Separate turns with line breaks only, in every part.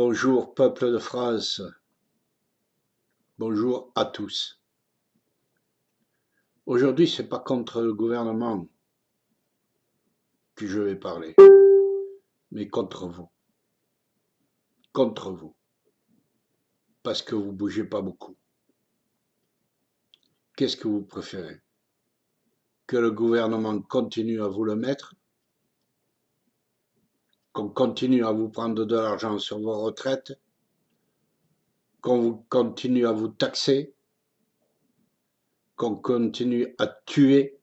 Bonjour peuple de France, bonjour à tous. Aujourd'hui, c'est pas contre le gouvernement que je vais parler, mais contre vous. Contre vous. Parce que vous bougez pas beaucoup. Qu'est-ce que vous préférez? Que le gouvernement continue à vous le mettre? Qu'on continue à vous prendre de l'argent sur vos retraites? Qu'on continue à vous taxer? Qu'on continue à tuer,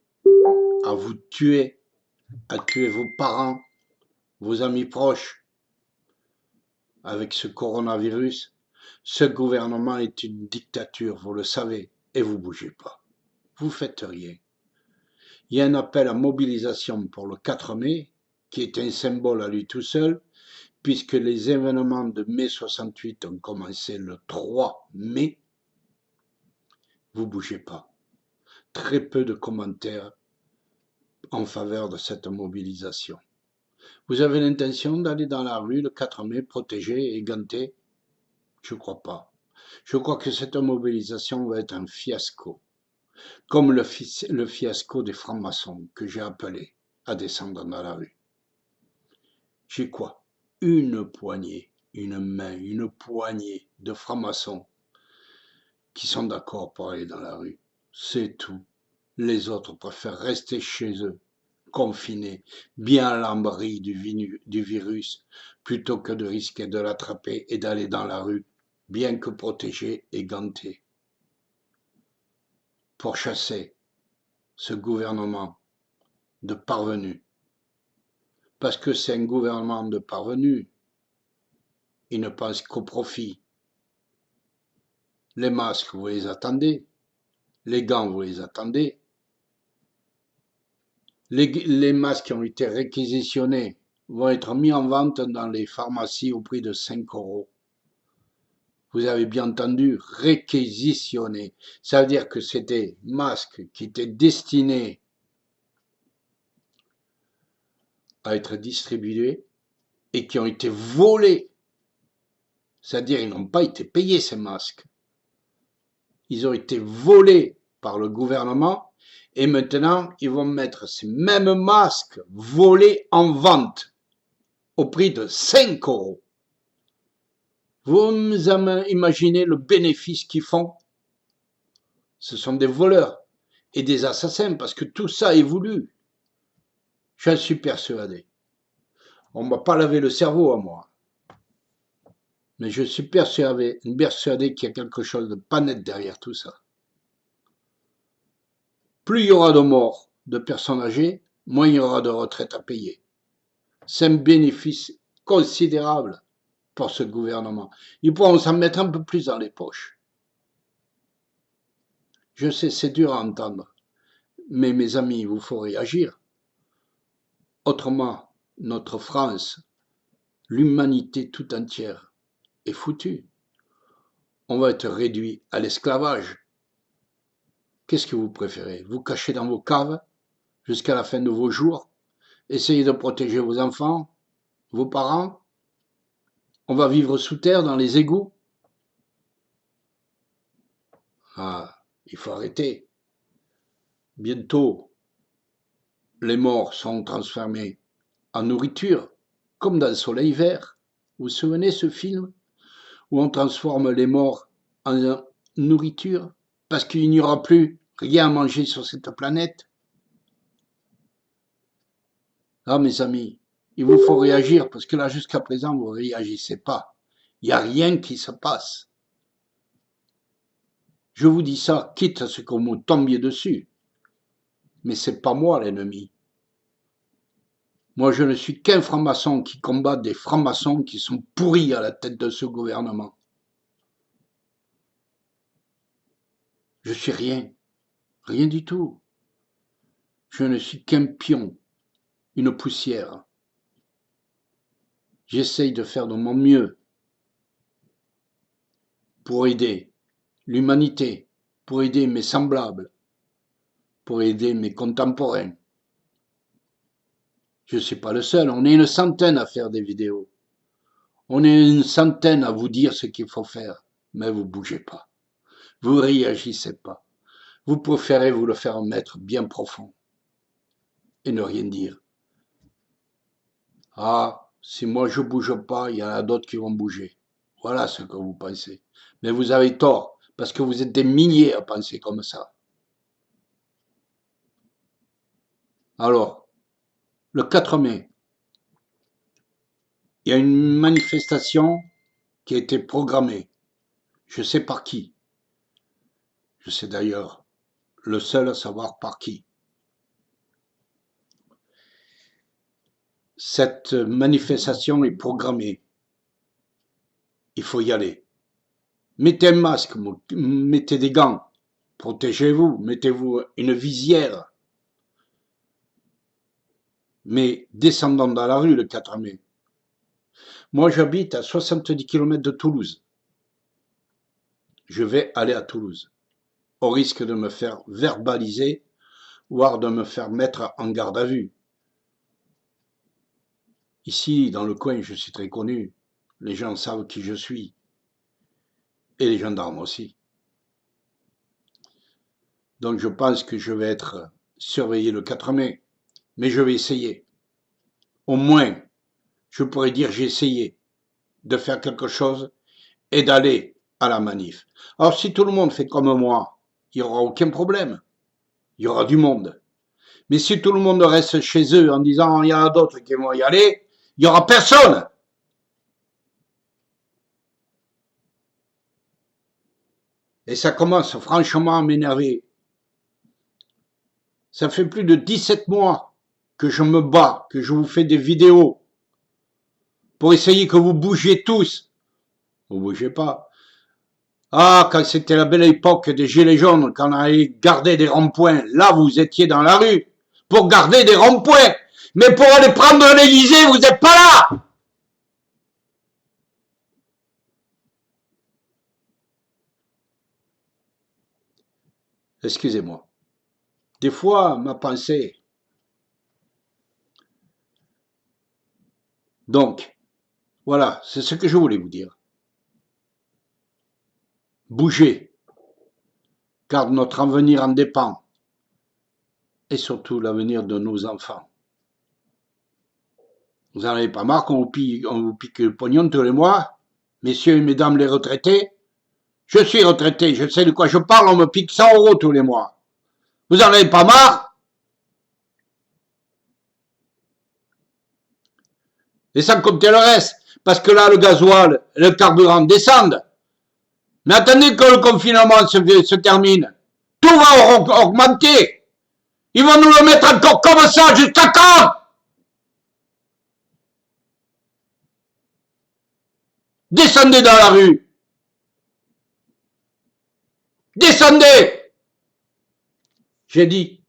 à vous tuer, à tuer vos parents, vos amis proches avec ce coronavirus? Ce gouvernement est une dictature, vous le savez, et vous bougez pas. Vous faites rien. Il y a un appel à mobilisation pour le 4 mai, qui est un symbole à lui tout seul, puisque les événements de mai 68 ont commencé le 3 mai. Vous bougez pas. Très peu de commentaires en faveur de cette mobilisation. Vous avez l'intention d'aller dans la rue le 4 mai protégé et ganté? Je crois pas. Je crois que cette mobilisation va être un fiasco, comme le fiasco des francs-maçons que j'ai appelé à descendre dans la rue. J'ai quoi? Une poignée, une main, une poignée de francs-maçons qui sont d'accord pour aller dans la rue. C'est tout. Les autres préfèrent rester chez eux, confinés, bien à l'abri du virus, plutôt que de risquer de l'attraper et d'aller dans la rue, bien que protégés et gantés. Pour chasser ce gouvernement de parvenus. Parce que c'est un gouvernement de parvenus. Ils ne pensent qu'au profit. Les masques, vous les attendez. Les gants, vous les attendez. Les masques qui ont été réquisitionnés vont être mis en vente dans les pharmacies au prix de 5 €. Vous avez bien entendu, réquisitionnés. Ça veut dire que c'était des masques qui étaient destinés à être distribués et qui ont été volés. C'est-à-dire qu'ils n'ont pas été payés, ces masques. Ils ont été volés par le gouvernement et maintenant, ils vont mettre ces mêmes masques volés en vente au prix de 5 €. Vous imaginez le bénéfice qu'ils font? Ce sont des voleurs et des assassins parce que tout ça est voulu. J'en suis persuadé. On ne m'a pas lavé le cerveau à moi. Mais je suis persuadé qu'il y a quelque chose de pas net derrière tout ça. Plus il y aura de morts de personnes âgées, moins il y aura de retraites à payer. C'est un bénéfice considérable pour ce gouvernement. Ils pourront s'en mettre un peu plus dans les poches. Je sais, c'est dur à entendre, mais mes amis, il vous faut réagir. Autrement, notre France, l'humanité tout entière, est foutue. On va être réduit à l'esclavage. Qu'est-ce que vous préférez? Vous cacher dans vos caves jusqu'à la fin de vos jours? Essayez de protéger vos enfants, vos parents? On va vivre sous terre dans les égouts? Ah, il faut arrêter. Bientôt, les morts sont transformés en nourriture, comme dans Soleil Vert. Vous vous souvenez ce film où on transforme les morts en nourriture parce qu'il n'y aura plus rien à manger sur cette planète? Ah, mes amis, il vous faut réagir parce que là, jusqu'à présent, vous ne réagissez pas. Il n'y a rien qui se passe. Je vous dis ça, quitte à ce qu'on me tombiez dessus. Mais c'est pas moi l'ennemi. Moi, je ne suis qu'un franc-maçon qui combat des francs-maçons qui sont pourris à la tête de ce gouvernement. Je suis rien, rien du tout. Je ne suis qu'un pion, une poussière. J'essaye de faire de mon mieux pour aider l'humanité, pour aider mes semblables, pour aider mes contemporains. Je ne suis pas le seul, on est une centaine à faire des vidéos. On est une centaine à vous dire ce qu'il faut faire, mais vous bougez pas. Vous réagissez pas. Vous préférez vous le faire mettre bien profond et ne rien dire. Ah, si moi je bouge pas, il y en a d'autres qui vont bouger. Voilà ce que vous pensez. Mais vous avez tort, parce que vous êtes des milliers à penser comme ça. Alors, le 4 mai, il y a une manifestation qui a été programmée. Je sais par qui. Je sais d'ailleurs le seul à savoir par qui. Cette manifestation est programmée. Il faut y aller. Mettez un masque, mettez des gants, protégez-vous, mettez-vous une visière. Mais descendons dans la rue le 4 mai. Moi, j'habite à 70 km de Toulouse. Je vais aller à Toulouse, au risque de me faire verbaliser, voire de me faire mettre en garde à vue. Ici, dans le coin, je suis très connu. Les gens savent qui je suis. Et les gendarmes aussi. Donc je pense que je vais être surveillé le 4 mai. Mais je vais essayer. Au moins, je pourrais dire j'ai essayé de faire quelque chose et d'aller à la manif. Alors si tout le monde fait comme moi, il n'y aura aucun problème. Il y aura du monde. Mais si tout le monde reste chez eux en disant il y en a d'autres qui vont y aller, il n'y aura personne. Et ça commence franchement à m'énerver. Ça fait plus de 17 mois que je me bats, que je vous fais des vidéos pour essayer que vous bougiez tous. Vous bougez pas. Ah, quand c'était la belle époque des gilets jaunes, quand on allait garder des ronds-points, là vous étiez dans la rue pour garder des ronds-points. Mais pour aller prendre l'Élysée, vous n'êtes pas là. Excusez-moi. Des fois, ma pensée. Donc, voilà, c'est ce que je voulais vous dire. Bougez, car notre avenir en dépend. Et surtout l'avenir de nos enfants. Vous n'en avez pas marre qu'on vous pique le pognon tous les mois, messieurs et mesdames les retraités? Je suis retraité, je sais de quoi je parle, on me pique 100 € tous les mois. Vous n'en avez pas marre? Et sans compter le reste, parce que là, le gasoil, le carburant descendent. Mais attendez que le confinement se termine. Tout va augmenter. Ils vont nous le mettre encore comme ça, jusqu'à quand? Descendez dans la rue. Descendez. J'ai dit.